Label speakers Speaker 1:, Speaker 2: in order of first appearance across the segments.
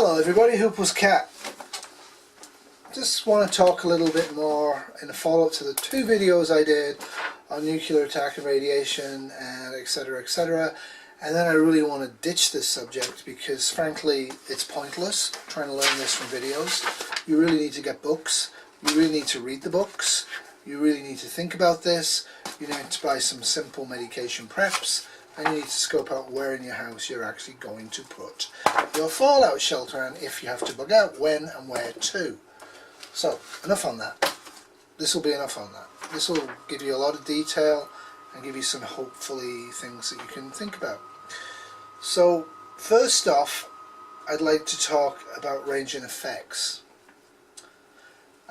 Speaker 1: Hello everybody, Hoopo's Cat. Just want to talk a little bit more in the follow-up to the two videos I did on nuclear attack and radiation and etc, and then I really want to ditch this subject because frankly it's pointless trying to learn this from videos. You really need to get books, you really need to read the books, you really need to think about this, you need to buy some simple medication preps, and you need to scope out where in your house you're actually going to put your fallout shelter and if you have to bug out, when and where to. So, enough on that. This will be enough on that. This will give you a lot of detail and give you some hopefully things that you can think about. So, first off, I'd like to talk about ranging effects.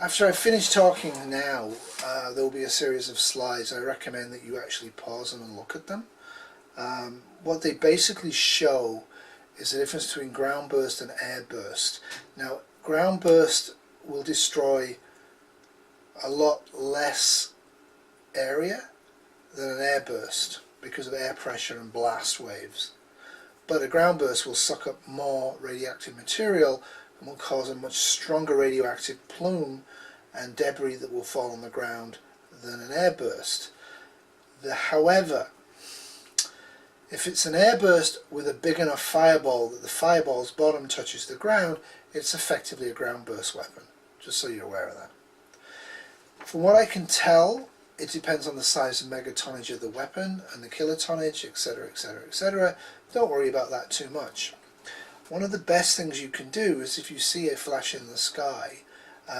Speaker 1: After I finish talking now, there will be a series of slides. I recommend that you actually pause them and look at them. What they basically show is the difference between ground burst and air burst. Now, ground burst will destroy a lot less area than an air burst because of air pressure and blast waves. But a ground burst will suck up more radioactive material and will cause a much stronger radioactive plume and debris that will fall on the ground than an air burst. However, if it's an air burst with a big enough fireball that the fireball's bottom touches the ground, it's effectively a ground burst weapon, just so you're aware of that. From what I can tell, it depends on the size and megatonnage of the weapon and the kilotonnage, etc. Don't worry about that too much. One of the best things you can do is, if you see a flash in the sky,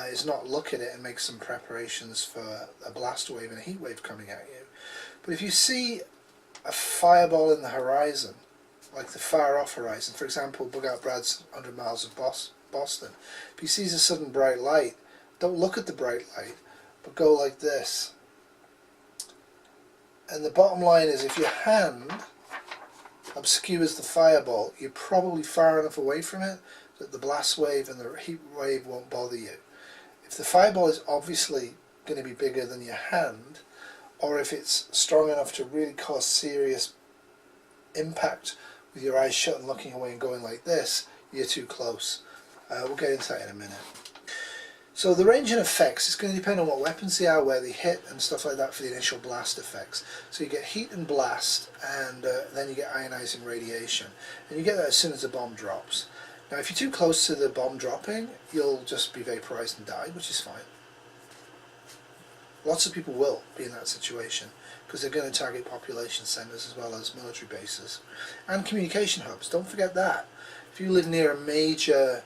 Speaker 1: is not look at it and make some preparations for a blast wave and a heat wave coming at you. But if you see a fireball in the horizon, like the far off horizon, for example, Bug Out Brad's 100 miles of Boston, if he sees a sudden bright light, don't look at the bright light, but go like this. And the bottom line is, if your hand obscures the fireball, you're probably far enough away from it that the blast wave and the heat wave won't bother you. If the fireball is obviously going to be bigger than your hand, or if it's strong enough to really cause serious impact with your eyes shut and looking away and going like this, you're too close. We'll get into that in a minute. So the range and effects is going to depend on what weapons they are, where they hit and stuff like that for the initial blast effects. So you get heat and blast, and then you get ionizing radiation. And you get that as soon as the bomb drops. Now if you're too close to the bomb dropping, you'll just be vaporized and die, which is fine. Lots of people will be in that situation because they're going to target population centres as well as military bases and communication hubs. Don't forget that. If you live near a major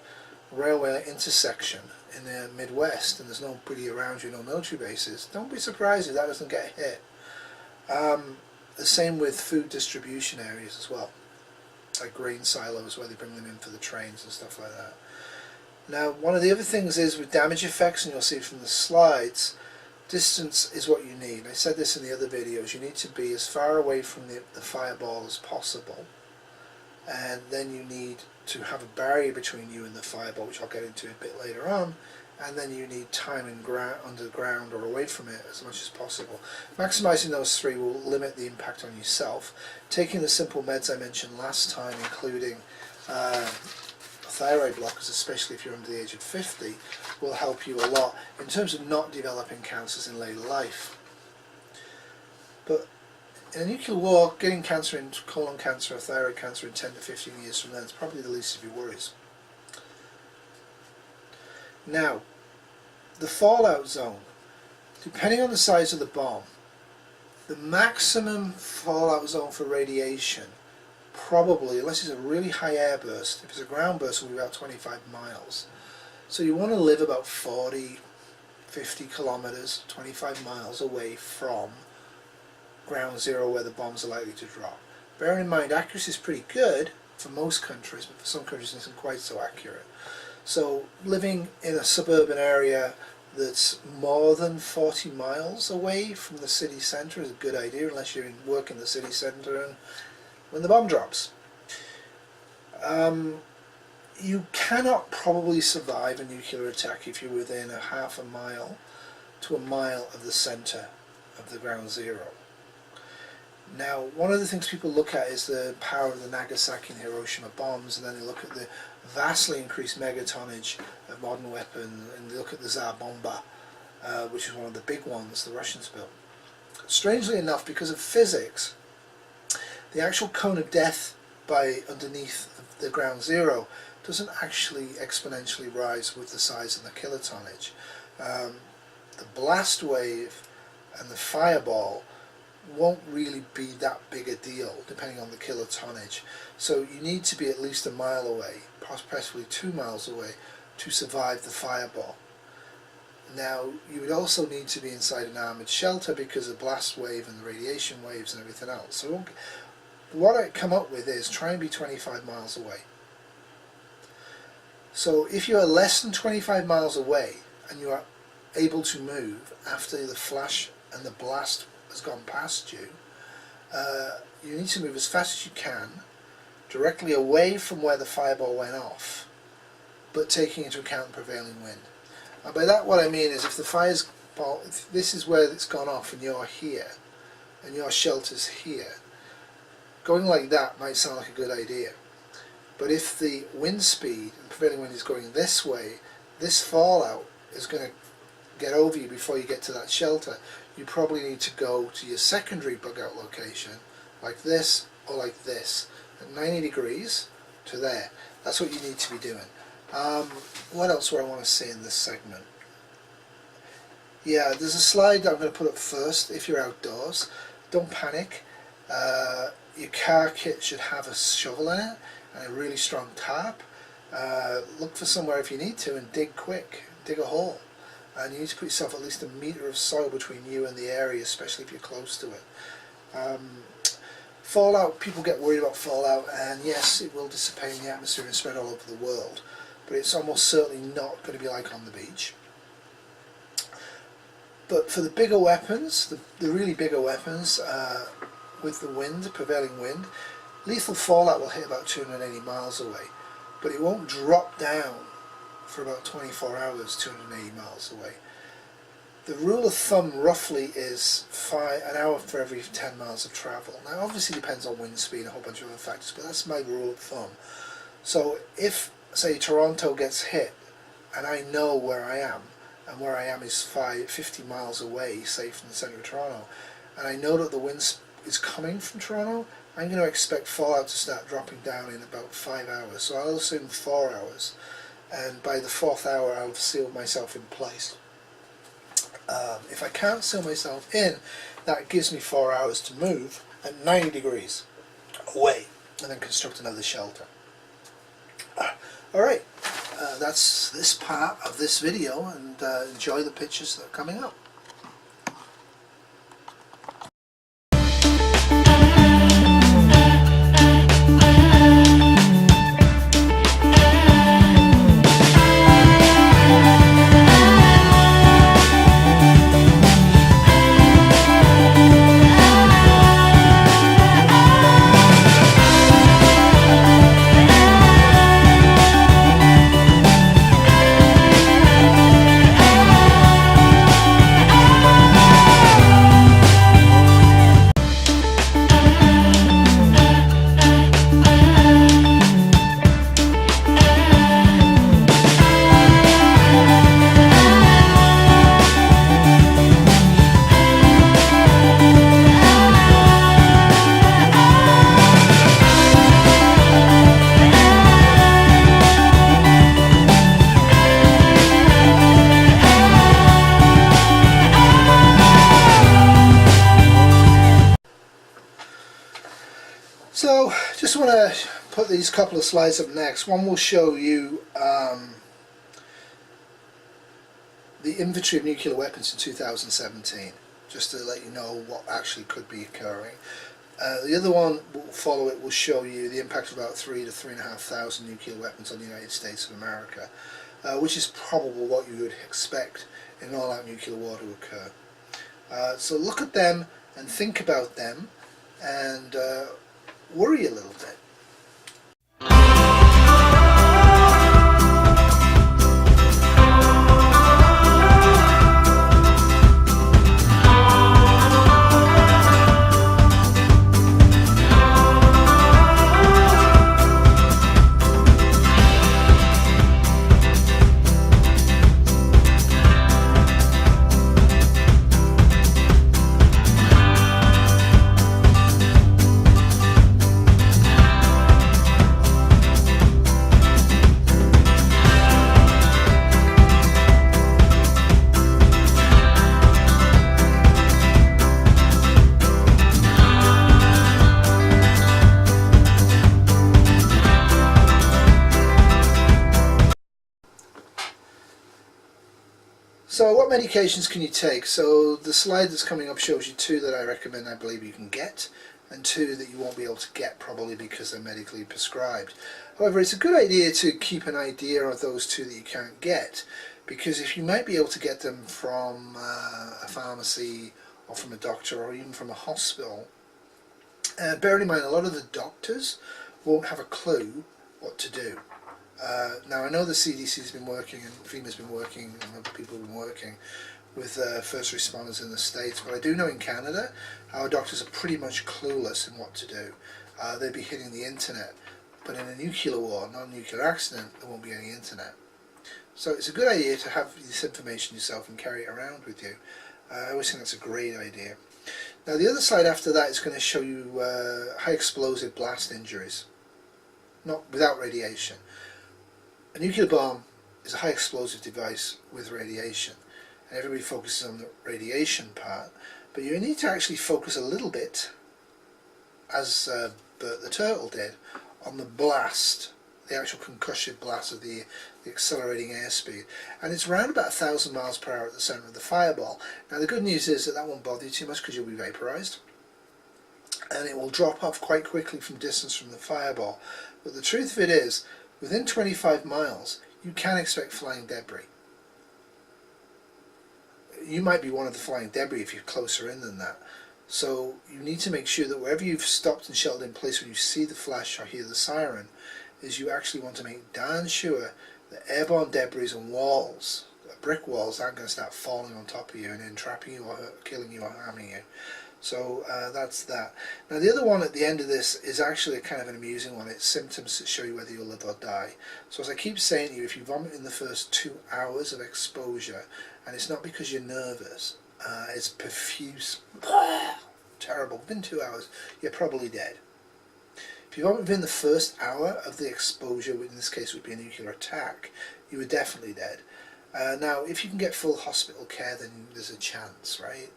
Speaker 1: railway intersection in the Midwest and there's nobody around you, no military bases, don't be surprised if that doesn't get hit. The same with food distribution areas as well, like grain silos where they bring them in for the trains and stuff like that. Now, one of the other things is with damage effects, and you'll see from the slides, distance is what you need. I said this in the other videos. You need to be as far away from the fireball as possible, and then you need to have a barrier between you and the fireball, which I'll get into a bit later on, and then you need time under the ground or away from it as much as possible. Maximizing those three will limit the impact on yourself. Taking the simple meds I mentioned last time, including thyroid blockers, especially if you're under the age of 50, will help you a lot in terms of not developing cancers in later life. But in a nuclear war, getting cancer in colon cancer or thyroid cancer in 10 to 15 years from then is probably the least of your worries. Now, the fallout zone, depending on the size of the bomb, the maximum fallout zone for radiation, probably, unless it's a really high air burst, if it's a ground burst, will be about 25 miles. So you want to live about 40, 50 kilometers, 25 miles away from ground zero where the bombs are likely to drop. Bearing in mind, accuracy is pretty good for most countries, but for some countries it isn't quite so accurate. So living in a suburban area that's more than 40 miles away from the city centre is a good idea, unless you're working the city centre and when the bomb drops. You cannot probably survive a nuclear attack if you're within a half a mile to a mile of the centre of the ground zero. Now, one of the things people look at is the power of the Nagasaki and Hiroshima bombs, and then they look at the vastly increased megatonnage of modern weapon, and look at the Tsar Bomba, which is one of the big ones the Russians built. Strangely enough, because of physics, the actual cone of death by underneath the ground zero doesn't actually exponentially rise with the size and the kilotonnage. The blast wave and the fireball won't really be that big a deal depending on the kilotonnage. So you need to be at least a mile away, possibly 2 miles away, to survive the fireball. Now you would also need to be inside an armoured shelter because of the blast wave and the radiation waves and everything else. So what I come up with is try and be 25 miles away. So if you are less than 25 miles away and you are able to move after the flash and the blast has gone past you, you need to move as fast as you can, directly away from where the fireball went off, but taking into account the prevailing wind. And by that what I mean is if this is where it's gone off and you're here, and your shelter's here, going like that might sound like a good idea. But if the wind speed and prevailing wind is going this way, this fallout is going to get over you before you get to that shelter. You probably need to go to your secondary bug out location, like this or like this, at 90 degrees to there. That's what you need to be doing. What else do I want to say in this segment? Yeah, there's a slide that I'm going to put up first. If you're outdoors, don't panic. Your car kit should have a shovel in it and a really strong tarp. Look for somewhere if you need to and dig quick. Dig a hole. And you need to put yourself at least a metre of soil between you and the area, especially if you're close to it. Fallout, people get worried about fallout, and yes, it will dissipate in the atmosphere and spread all over the world, but it's almost certainly not going to be like on the beach. But for the bigger weapons, the really bigger weapons, with the wind, prevailing wind, lethal fallout will hit about 280 miles away, but it won't drop down for about 24 hours 280 miles away. The rule of thumb roughly is an hour for every 10 miles of travel. Now obviously it depends on wind speed and a whole bunch of other factors, but that's my rule of thumb. So if, say, Toronto gets hit and I know where I am, and where I am is 50 miles away, say from the centre of Toronto, and I know that the wind is coming from Toronto, I'm going to expect fallout to start dropping down in about 5 hours. So I'll assume 4 hours. And by the 4th hour I'll seal myself in place. If I can't seal myself in, that gives me 4 hours to move at 90 degrees away and then construct another shelter. Alright, that's this part of this video, and enjoy the pictures that are coming up. So, just want to put these couple of slides up next. One will show you the inventory of nuclear weapons in 2017, just to let you know what actually could be occurring. The other one will follow it, will show you the impact of about 3,000 to 3,500 nuclear weapons on the United States of America, which is probably what you would expect in an all-out nuclear war to occur. So look at them and think about them, and worry a little bit. medications can you take? So the slide that's coming up shows you 2 that I recommend, I believe you can get, and 2 that you won't be able to get probably because they're medically prescribed. However, it's a good idea to keep an idea of those 2 that you can't get, because if you might be able to get them from a pharmacy or from a doctor or even from a hospital, bear in mind a lot of the doctors won't have a clue what to do. Now I know the CDC's been working and FEMA's been working and other people have been working with first responders in the States, but I do know in Canada our doctors are pretty much clueless in what to do. They'd be hitting the internet, but in a nuclear war, not a nuclear accident, there won't be any internet. So it's a good idea to have this information yourself and carry it around with you. I always think that's a great idea. Now the other slide after that is going to show you high explosive blast injuries, not without radiation. A nuclear bomb is a high explosive device with radiation, and everybody focuses on the radiation part, but you need to actually focus a little bit, as Bert the Turtle did, on the blast, the actual concussive blast of the accelerating airspeed, and it's around about 1,000 miles per hour at the centre of the fireball. Now the good news is that that won't bother you too much because you'll be vaporised, and it will drop off quite quickly from distance from the fireball. But the truth of it is, within 25 miles you can expect flying debris. You might be one of the flying debris if you're closer in than that. So you need to make sure that wherever you've stopped and sheltered in place when you see the flash or hear the siren, is you actually want to make darn sure that airborne debris and walls, brick walls, aren't going to start falling on top of you and then trapping you or killing you or harming you. So that's that. Now the other one at the end of this is actually kind of an amusing one. It's symptoms that show you whether you'll live or die. So as I keep saying to you, if you vomit in the first 2 hours of exposure, and it's not because you're nervous, it's profuse, terrible, within 2 hours, you're probably dead. If you vomit within the first hour of the exposure, which in this case would be a nuclear attack, you are definitely dead. Now if you can get full hospital care, then there's a chance, right?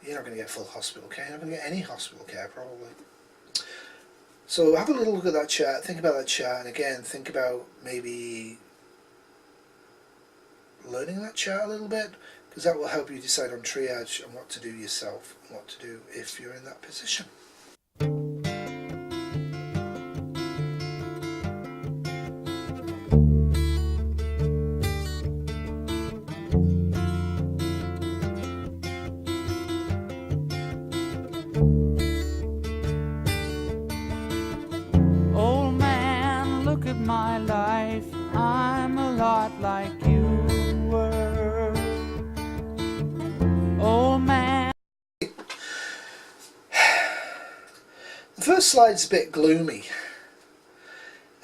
Speaker 1: You're not going to get full hospital care, you're not going to get any hospital care probably. So have a little look at that chart, think about that chart, and again think about maybe learning that chart a little bit, because that will help you decide on triage and what to do yourself, and what to do if you're in that position.
Speaker 2: My life, I'm a lot like you were. Oh man.
Speaker 1: The first slide's a bit gloomy,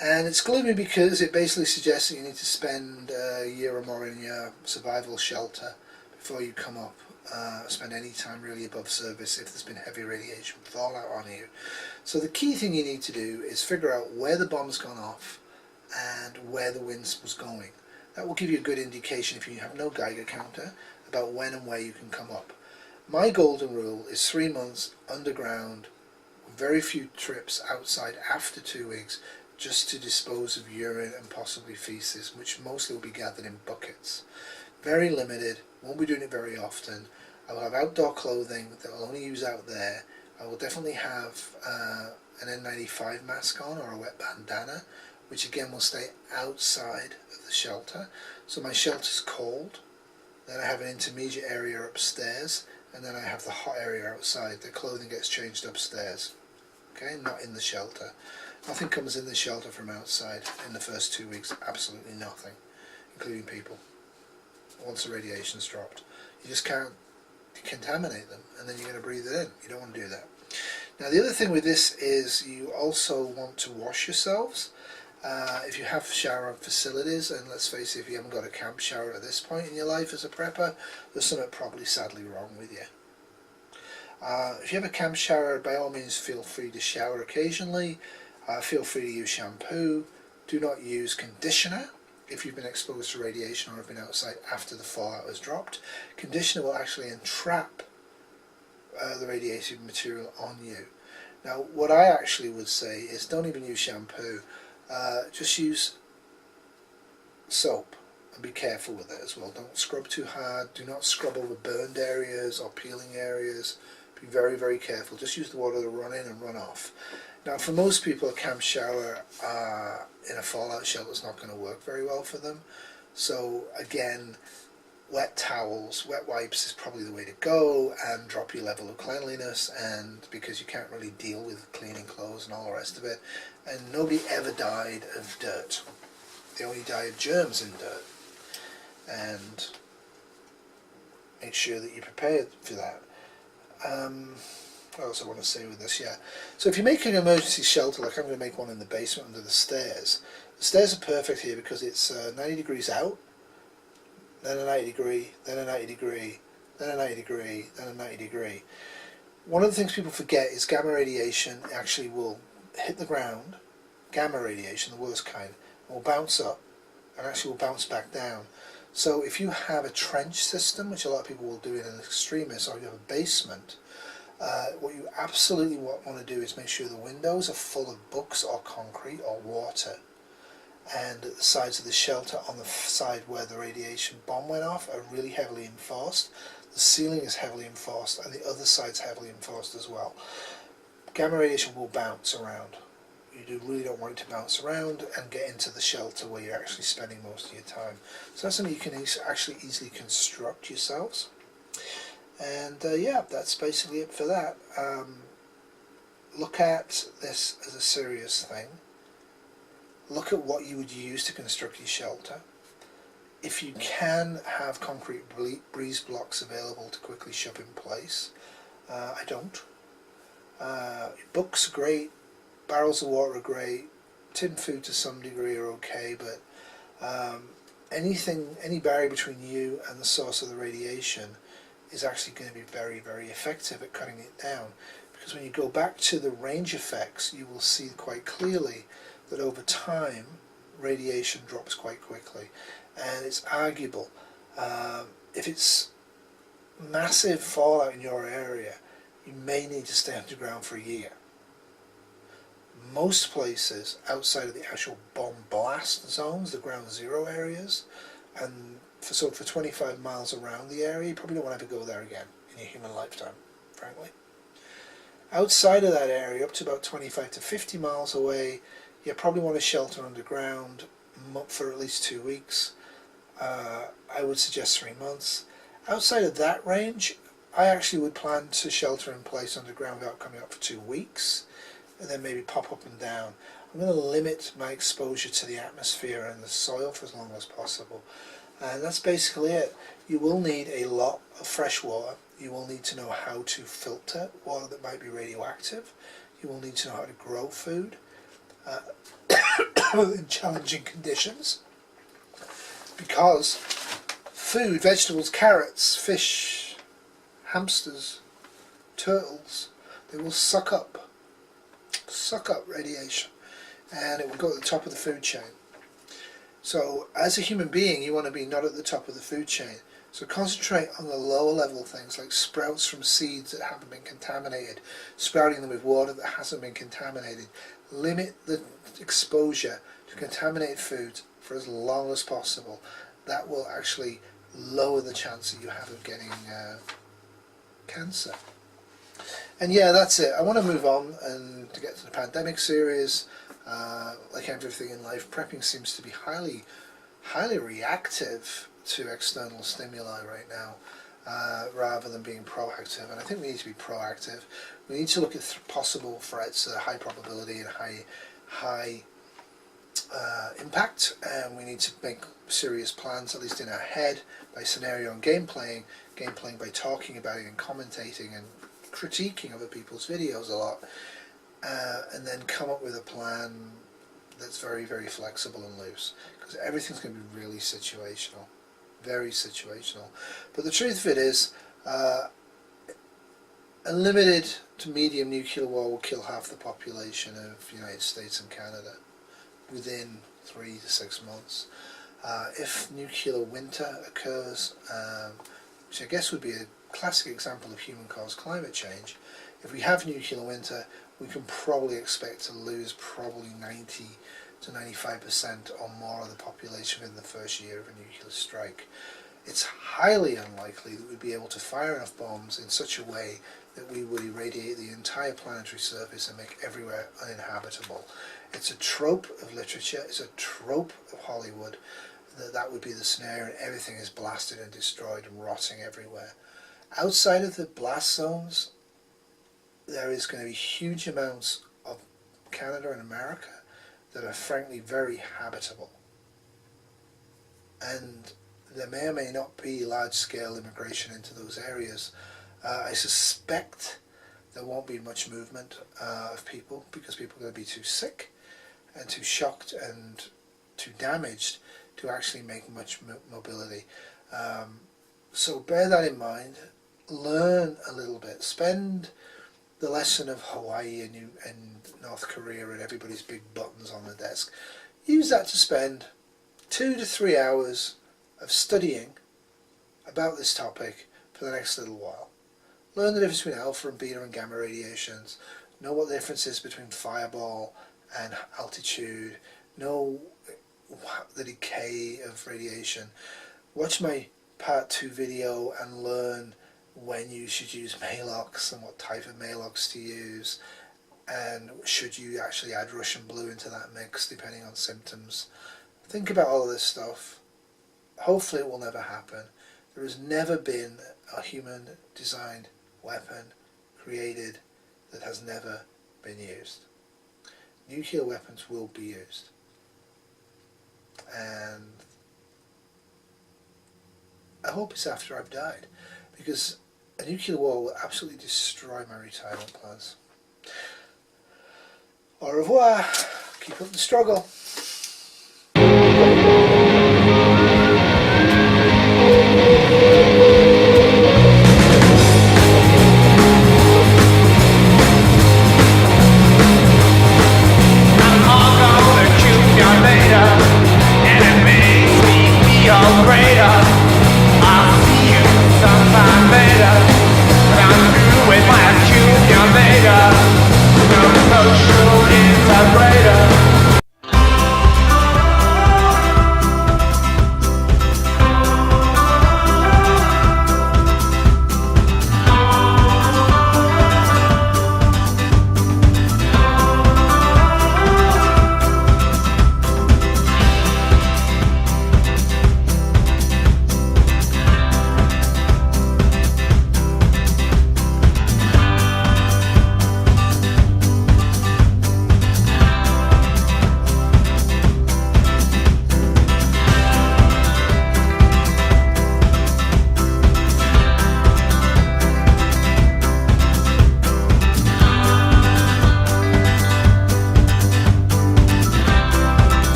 Speaker 1: and it's gloomy because it basically suggests that you need to spend a year or more in your survival shelter before you come up. Spend any time really above surface if there's been heavy radiation fallout on you. So the key thing you need to do is figure out where the bomb's gone off and where the wind was going. That will give you a good indication, if you have no Geiger counter, about when and where you can come up. My golden rule is 3 months underground, very few trips outside after 2 weeks, just to dispose of urine and possibly feces, which mostly will be gathered in buckets. Very limited, won't be doing it very often. I will have outdoor clothing that I'll only use out there. I will definitely have an N95 mask on or a wet bandana, which again will stay outside of the shelter. So my shelter's cold, then I have an intermediate area upstairs, and then I have the hot area outside. The clothing gets changed upstairs, okay, not in the shelter. Nothing comes in the shelter from outside in the first 2 weeks, absolutely nothing, including people, once the radiation's dropped. You just can't contaminate them, and then you're going to breathe it in. You don't want to do that. Now the other thing with this is you also want to wash yourselves. If you have shower facilities, and let's face it, if you haven't got a camp shower at this point in your life as a prepper, there's something probably sadly wrong with you. If you have a camp shower, by all means feel free to shower occasionally. Feel free to use shampoo. Do not use conditioner if you've been exposed to radiation or have been outside after the fallout has dropped. Conditioner will actually entrap the radiative material on you. Now what I actually would say is don't even use shampoo. Just use soap. and be careful with it as well. Don't scrub too hard. Do not scrub over burned areas or peeling areas. Be very, very careful. Just use the water to run in and run off. Now, for most people, a camp shower in a fallout shelter is not going to work very well for them. So again, wet towels, wet wipes is probably the way to go, and drop your level of cleanliness, and because you can't really deal with cleaning clothes and all the rest of it. And nobody ever died of dirt. They only die of germs in dirt. And make sure that you're prepared for that. What else I want to say with this? Yeah. So if you're making an emergency shelter, like I'm going to make one in the basement under the stairs are perfect here because it's 90 degrees out, then a 90 degree, then a 90 degree, then a 90 degree, then a 90 degree. One of the things people forget is gamma radiation actually will hit the ground, gamma radiation, the worst kind, will bounce up and actually will bounce back down. So if you have a trench system, which a lot of people will do in an extremis, or you have a basement, what you absolutely want to do is make sure the windows are full of books or concrete or water, and the sides of the shelter on the side where the radiation bomb went off are really heavily enforced. The ceiling is heavily enforced and the other side's heavily enforced as well. Gamma radiation will bounce around. You really don't want it to bounce around and get into the shelter where you're actually spending most of your time. So that's something you can actually easily construct yourselves. And yeah, that's basically it for that. Look at this as a serious thing. Look at what you would use to construct your shelter. If you can have concrete breeze blocks available to quickly shove in place, I don't. Books are great, barrels of water are great, tin food to some degree are okay, but any barrier between you and the source of the radiation is actually going to be very, very effective at cutting it down. Because when you go back to the range effects, you will see quite clearly that over time radiation drops quite quickly, and it's arguable. If it's massive fallout in your area, you may need to stay underground for a year. Most places outside of the actual bomb blast zones, the ground zero areas, and for 25 miles around the area, you probably don't want to ever go there again in your human lifetime, frankly. Outside of that area, up to about 25 to 50 miles away, you probably want to shelter underground for at least 2 weeks. I would suggest 3 months. Outside of that range, I actually would plan to shelter in place underground without coming up for 2 weeks, and then maybe pop up and down. I'm going to limit my exposure to the atmosphere and the soil for as long as possible. And that's basically it. You will need a lot of fresh water. You will need to know how to filter water that might be radioactive. You will need to know how to grow food in challenging conditions. Because food, vegetables, carrots, fish, hamsters, turtles, they will suck up radiation, and it will go at the top of the food chain. So as a human being, you want to be not at the top of the food chain. So concentrate on the lower level things like sprouts from seeds that haven't been contaminated, sprouting them with water that hasn't been contaminated. Limit the exposure to contaminated foods for as long as possible. That will actually lower the chance that you have of getting cancer. And yeah, that's it. I want to move on and to get to the pandemic series. Like everything in life, prepping seems to be highly reactive to external stimuli right now, rather than being proactive. And I think we need to be proactive. We need to look at possible threats that are high probability and high impact, and we need to make serious plans, at least in our head, by scenario and game playing by talking about it and commentating and critiquing other people's videos a lot, and then come up with a plan that's very, very flexible and loose, because everything's going to be really situational, very situational. But the truth of it is, a limited to medium nuclear war will kill half the population of the United States and Canada within 3 to 6 months. If nuclear winter occurs, which I guess would be a classic example of human-caused climate change, if we have nuclear winter, we can probably expect to lose probably 90 to 95% or more of the population within the first year of a nuclear strike. It's highly unlikely that we'd be able to fire enough bombs in such a way that we would irradiate the entire planetary surface and make everywhere uninhabitable. It's a trope of literature, it's a trope of Hollywood, that would be the scenario, and everything is blasted and destroyed and rotting everywhere. Outside of the blast zones, there is going to be huge amounts of Canada and America that are frankly very habitable. And there may or may not be large-scale immigration into those areas. I suspect there won't be much movement of people, because people are going to be too sick and too shocked and too damaged to actually make much mobility. So bear that in mind. Learn a little bit. Spend the lesson of Hawaii and North Korea and everybody's big buttons on the desk. Use that to spend 2 to 3 hours of studying about this topic for the next little while. Learn the difference between alpha and beta and gamma radiations. Know what the difference is between fireball and altitude. Know the decay of radiation. Watch my part 2 video and learn when you should use Maalox and what type of Maalox to use, and should you actually add Russian blue into that mix depending on symptoms. Think about all of this stuff. Hopefully it will never happen. There has never been a human designed weapon created that has never been used. Nuclear weapons will be used, and I hope it's after I've died, because a nuclear war will absolutely destroy my retirement plans. Au revoir. Keep up the struggle.